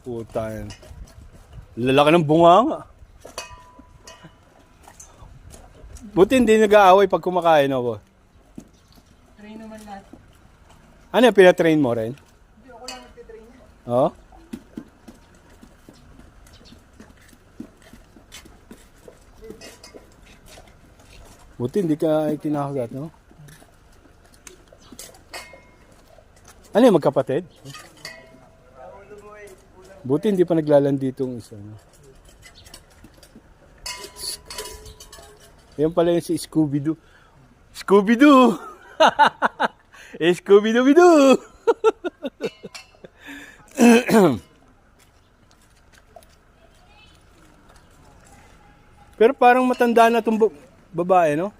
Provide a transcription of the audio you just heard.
Puta yan. Lalaki ng bunganga. Buti hindi nag-aaway pag kumakain, no? Train naman lahat. Ano yung pinatrain mo rin? Hindi, ako lang nagtitrain. Oo? Buti hindi ka kinakagat, no? Ano yung magkapatid? Buti hindi pa naglalandi itong isa, no? Yan pala yung si Scooby-Doo. Scooby-Doo! Scooby-Doo-Doo! Pero parang matanda na itong babae, no?